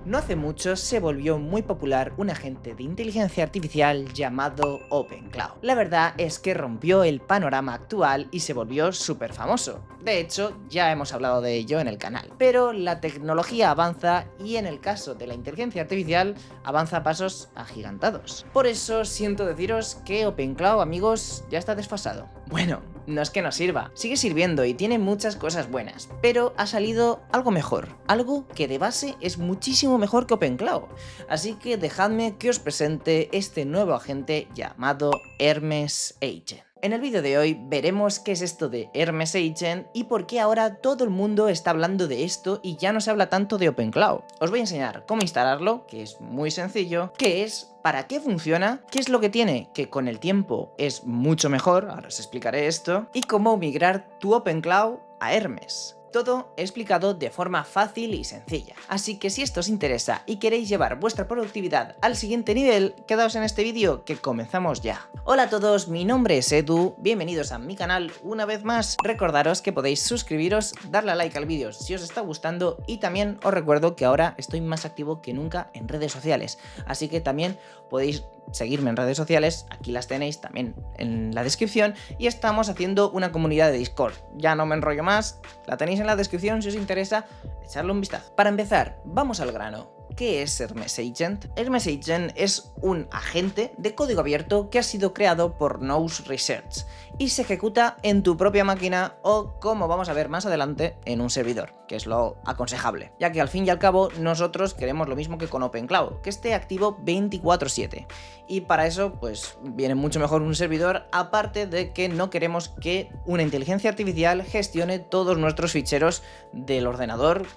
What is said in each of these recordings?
No hace mucho se volvió muy popular un agente de inteligencia artificial llamado OpenCloud. La verdad es que rompió el panorama actual y se volvió súper famoso. De hecho, ya hemos hablado de ello en el canal. Pero la tecnología avanza y en el caso de la inteligencia artificial avanza a pasos agigantados. Por eso siento deciros que OpenCloud, amigos, ya está desfasado. Bueno, no es que no sirva, sigue sirviendo y tiene muchas cosas buenas, pero ha salido algo mejor, algo que de base es muchísimo mejor que OpenCloud. Así que dejadme que os presente este nuevo agente llamado Hermes Agent. En el vídeo de hoy veremos qué es esto de Hermes Agent y por qué ahora todo el mundo está hablando de esto y ya no se habla tanto de OpenCloud. Os voy a enseñar cómo instalarlo, que es muy sencillo, qué es, para qué funciona, qué es lo que tiene, que con el tiempo es mucho mejor, ahora os explicaré esto, y cómo migrar tu OpenCloud a Hermes. Todo explicado de forma fácil y sencilla. Así que si esto os interesa y queréis llevar vuestra productividad al siguiente nivel, quedaos en este vídeo que comenzamos ya. Hola a todos, mi nombre es Edu, bienvenidos a mi canal una vez más. Recordaros que podéis suscribiros, darle a like al vídeo si os está gustando y también os recuerdo que ahora estoy más activo que nunca en redes sociales. Así que también podéis seguirme en redes sociales, aquí las tenéis también en la descripción y estamos haciendo una comunidad de Discord. Ya no me enrollo más, la tenéis en la descripción si os interesa echarle un vistazo. Para empezar, vamos al grano. ¿Qué es Hermes Agent? Hermes Agent es un agente de código abierto que ha sido creado por Nous Research y se ejecuta en tu propia máquina o, como vamos a ver más adelante, en un servidor, que es lo aconsejable, ya que al fin y al cabo nosotros queremos lo mismo que con OpenCloud, que esté activo 24/7 y para eso pues viene mucho mejor un servidor, aparte de que no queremos que una inteligencia artificial gestione todos nuestros ficheros del ordenador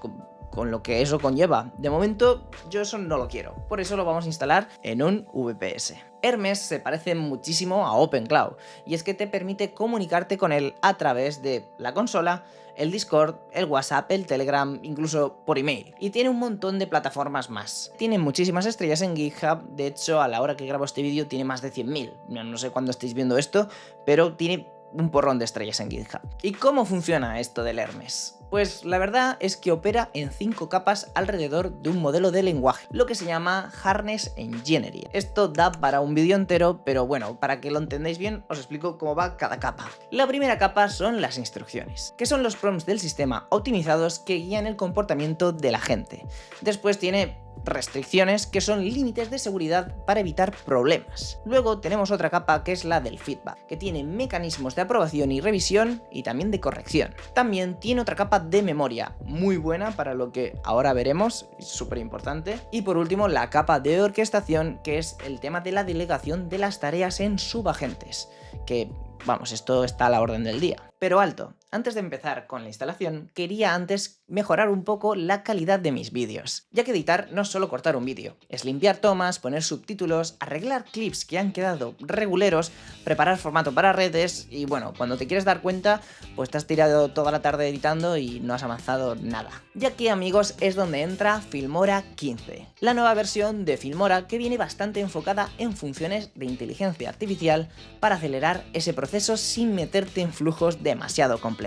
con lo que eso conlleva. De momento yo eso no lo quiero, por eso lo vamos a instalar en un VPS. Hermes se parece muchísimo a OpenCloud y es que te permite comunicarte con él a través de la consola, el Discord, el WhatsApp, el Telegram, incluso por email. Y tiene un montón de plataformas más. Tiene muchísimas estrellas en GitHub, de hecho a la hora que grabo este vídeo tiene más de 100.000. No sé cuándo estáis viendo esto, pero tiene un porrón de estrellas en GitHub. ¿Y cómo funciona esto del Hermes? Pues la verdad es que opera en 5 capas alrededor de un modelo de lenguaje, lo que se llama Harness Engineering. Esto da para un vídeo entero, pero bueno, para que lo entendáis bien os explico cómo va cada capa. La primera capa son las instrucciones, que son los prompts del sistema optimizados que guían el comportamiento de la gente. Después tiene restricciones, que son límites de seguridad para evitar problemas. Luego tenemos otra capa que es la del feedback, que tiene mecanismos de aprobación y revisión y también de corrección. También tiene otra capa de memoria muy buena para lo que ahora veremos, es súper importante. Y por último la capa de orquestación, que es el tema de la delegación de las tareas en subagentes, que vamos, esto está a la orden del día. Pero alto, antes de empezar con la instalación, quería antes mejorar un poco la calidad de mis vídeos, ya que editar no es solo cortar un vídeo, es limpiar tomas, poner subtítulos, arreglar clips que han quedado reguleros, preparar formato para redes y bueno, cuando te quieres dar cuenta, pues te has tirado toda la tarde editando y no has avanzado nada. Y aquí, amigos, es donde entra Filmora 15, la nueva versión de Filmora que viene bastante enfocada en funciones de inteligencia artificial para acelerar ese proceso sin meterte en flujos demasiado complejos.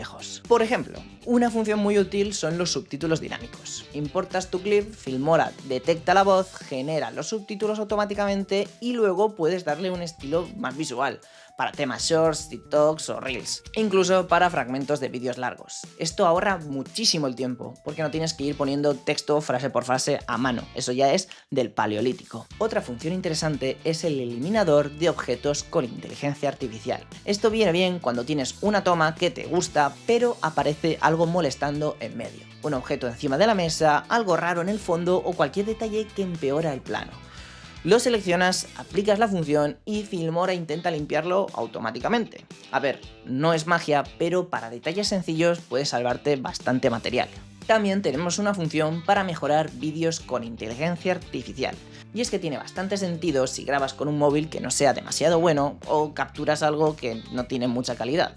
Por ejemplo, una función muy útil son los subtítulos dinámicos. Importas tu clip, Filmora detecta la voz, genera los subtítulos automáticamente y luego puedes darle un estilo más visual para temas shorts, TikToks o Reels, incluso para fragmentos de vídeos largos. Esto ahorra muchísimo el tiempo, porque no tienes que ir poniendo texto frase por frase a mano, eso ya es del paleolítico. Otra función interesante es el eliminador de objetos con inteligencia artificial. Esto viene bien cuando tienes una toma que te gusta, pero aparece algo molestando en medio. Un objeto encima de la mesa, algo raro en el fondo o cualquier detalle que empeora el plano. Lo seleccionas, aplicas la función y Filmora intenta limpiarlo automáticamente. A ver, no es magia, pero para detalles sencillos puedes salvarte bastante material. También tenemos una función para mejorar vídeos con inteligencia artificial. Y es que tiene bastante sentido si grabas con un móvil que no sea demasiado bueno o capturas algo que no tiene mucha calidad.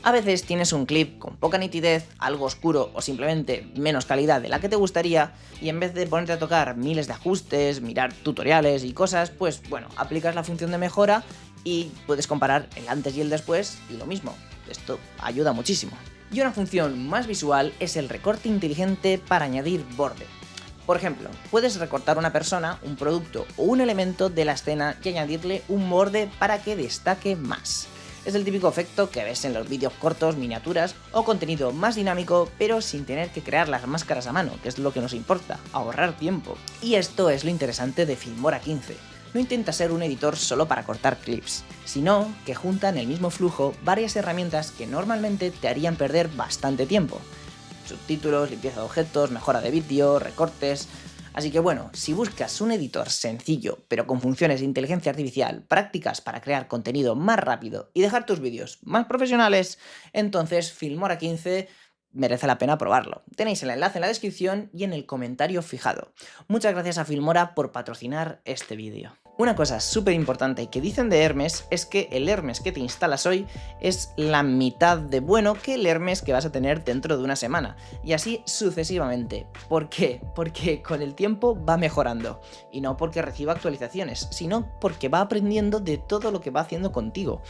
A veces tienes un clip con poca nitidez, algo oscuro o simplemente menos calidad de la que te gustaría y en vez de ponerte a tocar miles de ajustes, mirar tutoriales y cosas, pues bueno, aplicas la función de mejora y puedes comparar el antes y el después y lo mismo. Esto ayuda muchísimo. Y una función más visual es el recorte inteligente para añadir borde. Por ejemplo, puedes recortar una persona, un producto o un elemento de la escena y añadirle un borde para que destaque más. Es el típico efecto que ves en los vídeos cortos, miniaturas o contenido más dinámico, pero sin tener que crear las máscaras a mano, que es lo que nos importa, ahorrar tiempo. Y esto es lo interesante de Filmora 15. No intenta ser un editor solo para cortar clips, sino que junta en el mismo flujo varias herramientas que normalmente te harían perder bastante tiempo. Subtítulos, limpieza de objetos, mejora de vídeo, recortes. Así que bueno, si buscas un editor sencillo, pero con funciones de inteligencia artificial prácticas para crear contenido más rápido y dejar tus vídeos más profesionales, entonces Filmora 15 merece la pena probarlo. Tenéis el enlace en la descripción y en el comentario fijado. Muchas gracias a Filmora por patrocinar este vídeo. Una cosa súper importante que dicen de Hermes es que el Hermes que te instalas hoy es la mitad de bueno que el Hermes que vas a tener dentro de una semana, y así sucesivamente. ¿Por qué? Porque con el tiempo va mejorando, y no porque reciba actualizaciones, sino porque va aprendiendo de todo lo que va haciendo contigo.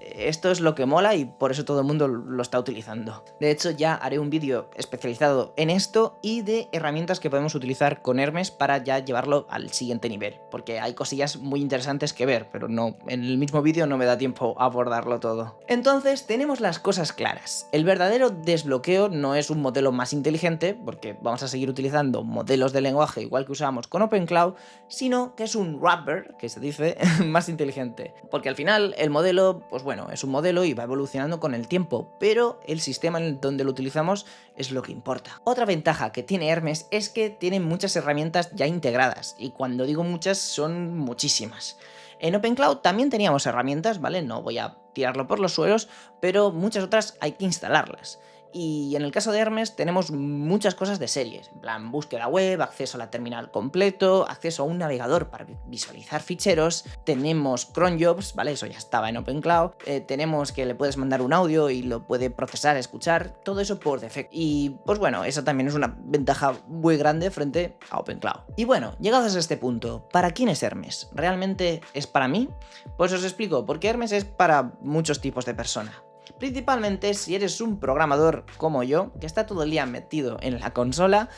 Esto es lo que mola y por eso todo el mundo lo está utilizando. De hecho, ya haré un vídeo especializado en esto y de herramientas que podemos utilizar con Hermes para ya llevarlo al siguiente nivel, porque hay cosillas muy interesantes que ver, pero no, en el mismo vídeo no me da tiempo a abordarlo todo. Entonces, tenemos las cosas claras. El verdadero desbloqueo no es un modelo más inteligente, porque vamos a seguir utilizando modelos de lenguaje igual que usábamos con OpenCloud, sino que es un wrapper, que se dice, más inteligente. Porque al final, el modelo, pues bueno, es un modelo y va evolucionando con el tiempo, pero el sistema en donde lo utilizamos es lo que importa. Otra ventaja que tiene Hermes es que tiene muchas herramientas ya integradas, y cuando digo muchas son muchísimas. En OpenCloud también teníamos herramientas, ¿vale? No voy a tirarlo por los suelos, pero muchas otras hay que instalarlas. Y en el caso de Hermes tenemos muchas cosas de series, en plan búsqueda web, acceso a la terminal completo, acceso a un navegador para visualizar ficheros, tenemos cronjobs, ¿vale? Eso ya estaba en OpenCloud, tenemos que le puedes mandar un audio y lo puede procesar, escuchar, todo eso por defecto. Y pues bueno, eso también es una ventaja muy grande frente a OpenCloud. Y bueno, llegados a este punto, ¿para quién es Hermes? ¿Realmente es para mí? Pues os explico, porque Hermes es para muchos tipos de personas. Principalmente si eres un programador como yo, que está todo el día metido en la consola,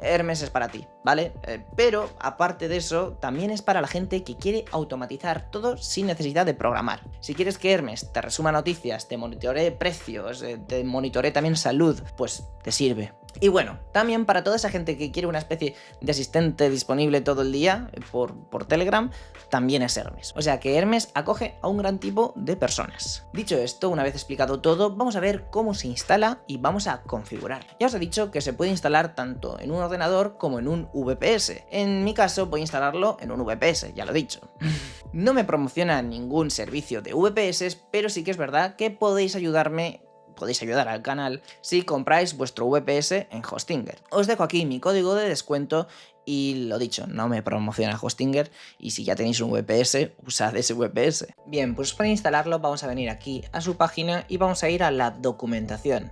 Hermes es para ti, ¿vale? Pero aparte de eso, también es para la gente que quiere automatizar todo sin necesidad de programar. Si quieres que Hermes te resuma noticias, te monitoree precios, te monitoree también salud, pues te sirve. Y bueno, también para toda esa gente que quiere una especie de asistente disponible todo el día por Telegram, también es Hermes. O sea que Hermes acoge a un gran tipo de personas. Dicho esto, una vez explicado todo, vamos a ver cómo se instala y vamos a configurar. Ya os he dicho que se puede instalar tanto en un ordenador como en un VPS. En mi caso voy a instalarlo en un VPS, ya lo he dicho. No me promociona ningún servicio de VPS, pero sí que es verdad que podéis ayudar al canal si compráis vuestro VPS en Hostinger. Os dejo aquí mi código de descuento y lo dicho, no me promociona Hostinger, y si ya tenéis un VPS, usad ese VPS. Bien, pues para instalarlo vamos a venir aquí a su página y vamos a ir a la documentación.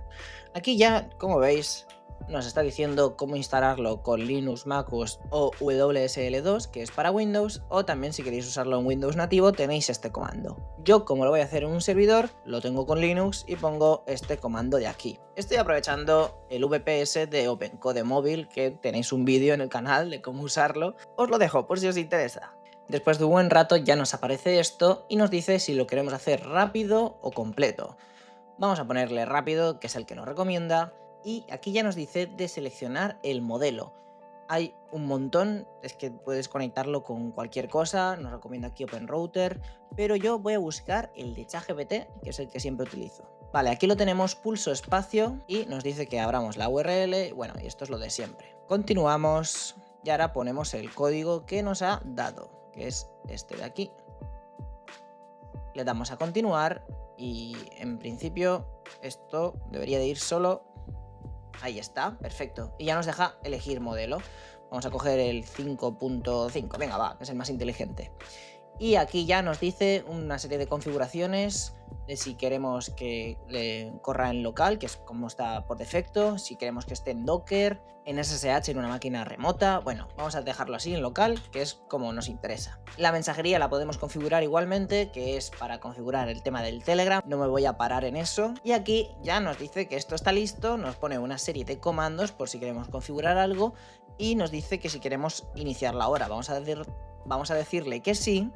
Aquí ya, como veis, nos está diciendo cómo instalarlo con Linux, MacOS o WSL2, que es para Windows, o también si queréis usarlo en Windows nativo tenéis este comando. Yo, como lo voy a hacer en un servidor, lo tengo con Linux y pongo este comando de aquí. Estoy aprovechando el VPS de OpenCode móvil, que tenéis un vídeo en el canal de cómo usarlo, os lo dejo por si os interesa. Después de un buen rato ya nos aparece esto y nos dice si lo queremos hacer rápido o completo. Vamos a ponerle rápido, que es el que nos recomienda. Y aquí ya nos dice de seleccionar el modelo. Hay un montón, es que puedes conectarlo con cualquier cosa, nos recomienda aquí OpenRouter, pero yo voy a buscar el de ChatGPT, que es el que siempre utilizo. Vale, aquí lo tenemos, pulso espacio y nos dice que abramos la URL, bueno, y esto es lo de siempre. Continuamos y ahora ponemos el código que nos ha dado, que es este de aquí. Le damos a continuar y en principio esto debería de ir solo. Ahí está, perfecto. Y ya nos deja elegir modelo. Vamos a coger el 5.5. Venga, va, que es el más inteligente. Y aquí ya nos dice una serie de configuraciones de si queremos que le corra en local, que es como está por defecto, si queremos que esté en Docker, en SSH en una máquina remota. Bueno, vamos a dejarlo así en local, que es como nos interesa. La mensajería la podemos configurar igualmente, que es para configurar el tema del Telegram. No me voy a parar en eso. Y aquí ya nos dice que esto está listo, nos pone una serie de comandos por si queremos configurar algo y nos dice que si queremos iniciarla ahora. Vamos a decirle que sí.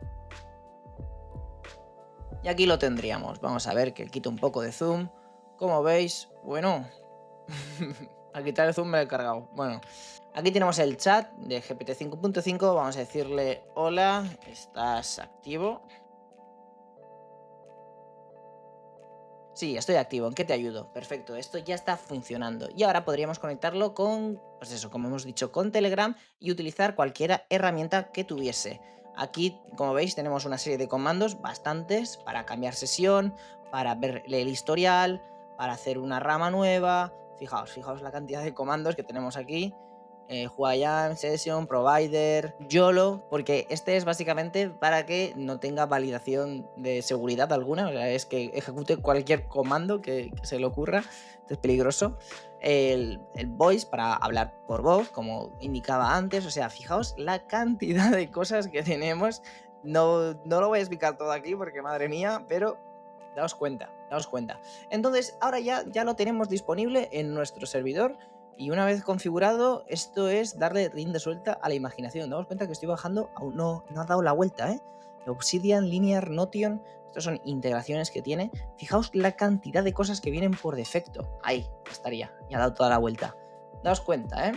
Y aquí lo tendríamos. Vamos a ver que quito un poco de zoom. Como veis, bueno, a quitar el zoom me lo he cargado. Bueno, aquí tenemos el chat de GPT 5.5. Vamos a decirle: hola, ¿estás activo? Sí, estoy activo. ¿En qué te ayudo? Perfecto, esto ya está funcionando. Y ahora podríamos conectarlo con, pues eso, como hemos dicho, con Telegram y utilizar cualquier herramienta que tuviese. Aquí, como veis, tenemos una serie de comandos, bastantes, para cambiar sesión, para ver el historial, para hacer una rama nueva. Fijaos la cantidad de comandos que tenemos aquí. Huayam, Session, Provider, YOLO, porque este es básicamente para que no tenga validación de seguridad alguna, o sea, es que ejecute cualquier comando que se le ocurra. Esto es peligroso. El voice para hablar por voz, como indicaba antes, o sea, fijaos la cantidad de cosas que tenemos. No lo voy a explicar todo aquí porque madre mía, pero daos cuenta. Entonces, ahora ya lo tenemos disponible en nuestro servidor. Y una vez configurado, esto es darle rienda suelta a la imaginación. Damos cuenta que estoy bajando, aún no ha dado la vuelta, ¿eh? Obsidian, Linear, Notion, estas son integraciones que tiene. Fijaos la cantidad de cosas que vienen por defecto. Ahí estaría, ya ha dado toda la vuelta. Daos cuenta, ¿eh?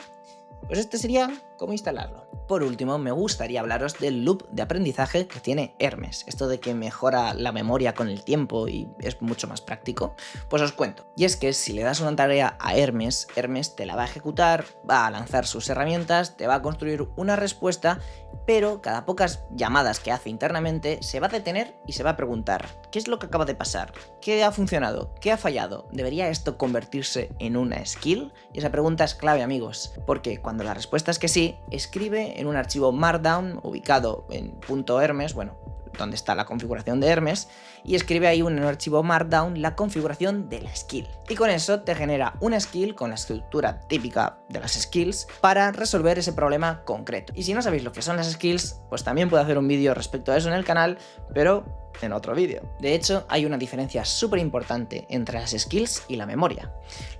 Pues este sería cómo instalarlo. Por último, me gustaría hablaros del loop de aprendizaje que tiene Hermes. Esto de que mejora la memoria con el tiempo y es mucho más práctico. Pues os cuento. Y es que si le das una tarea a Hermes, Hermes te la va a ejecutar, va a lanzar sus herramientas, te va a construir una respuesta, pero cada pocas llamadas que hace internamente se va a detener y se va a preguntar: ¿qué es lo que acaba de pasar? ¿Qué ha funcionado? ¿Qué ha fallado? ¿Debería esto convertirse en una skill? Y esa pregunta es clave, amigos, porque cuando la respuesta es que sí, escribe en un archivo Markdown ubicado en .hermes, bueno, donde está la configuración de Hermes, y escribe ahí en un archivo Markdown la configuración de la skill. Y con eso te genera una skill con la estructura típica de las skills para resolver ese problema concreto. Y si no sabéis lo que son las skills, pues también puedo hacer un vídeo respecto a eso en el canal, pero en otro vídeo. De hecho, hay una diferencia súper importante entre las skills y la memoria.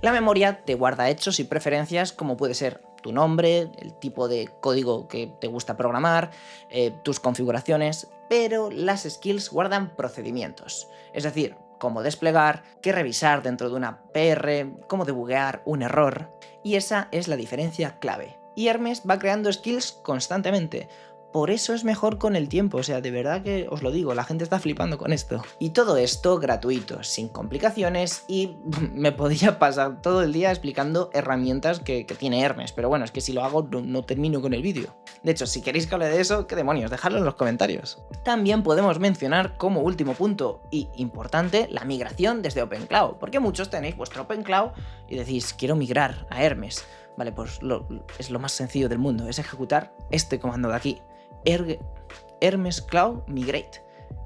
La memoria te guarda hechos y preferencias como puede ser tu nombre, el tipo de código que te gusta programar, tus configuraciones, pero las skills guardan procedimientos, es decir, cómo desplegar, qué revisar dentro de una PR, cómo debuguear un error, y esa es la diferencia clave. Y Hermes va creando skills constantemente. Por eso es mejor con el tiempo, o sea, de verdad que os lo digo, la gente está flipando con esto. Y todo esto gratuito, sin complicaciones, y me podría pasar todo el día explicando herramientas que tiene Hermes, pero bueno, es que si lo hago no termino con el vídeo. De hecho, si queréis que hable de eso, qué demonios, dejadlo en los comentarios. También podemos mencionar como último punto y importante la migración desde OpenCloud, porque muchos tenéis vuestro OpenCloud y decís: quiero migrar a Hermes. Vale, pues es lo más sencillo del mundo, es ejecutar este comando de aquí. Hermes Cloud Migrate.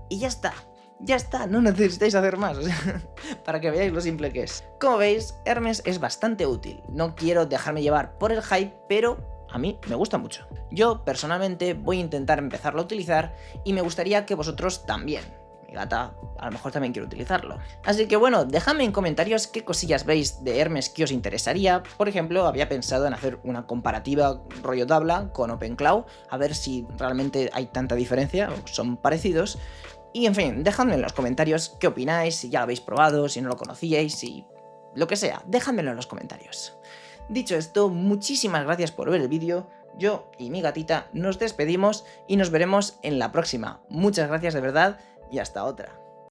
Y ya está, no necesitáis hacer más, o sea, para que veáis lo simple que es. Como veis, Hermes es bastante útil. No quiero dejarme llevar por el hype, pero a mí me gusta mucho. Yo personalmente voy a intentar empezarlo a utilizar y me gustaría que vosotros también. Mi gata a lo mejor también quiere utilizarlo. Así que bueno, dejadme en comentarios qué cosillas veis de Hermes que os interesaría. Por ejemplo, había pensado en hacer una comparativa rollo tabla con OpenCloud, a ver si realmente hay tanta diferencia o son parecidos. Y en fin, dejadme en los comentarios qué opináis, si ya lo habéis probado, si no lo conocíais, si lo que sea, dejádmelo en los comentarios. Dicho esto, muchísimas gracias por ver el vídeo. Yo y mi gatita nos despedimos y nos veremos en la próxima. Muchas gracias de verdad y hasta otra.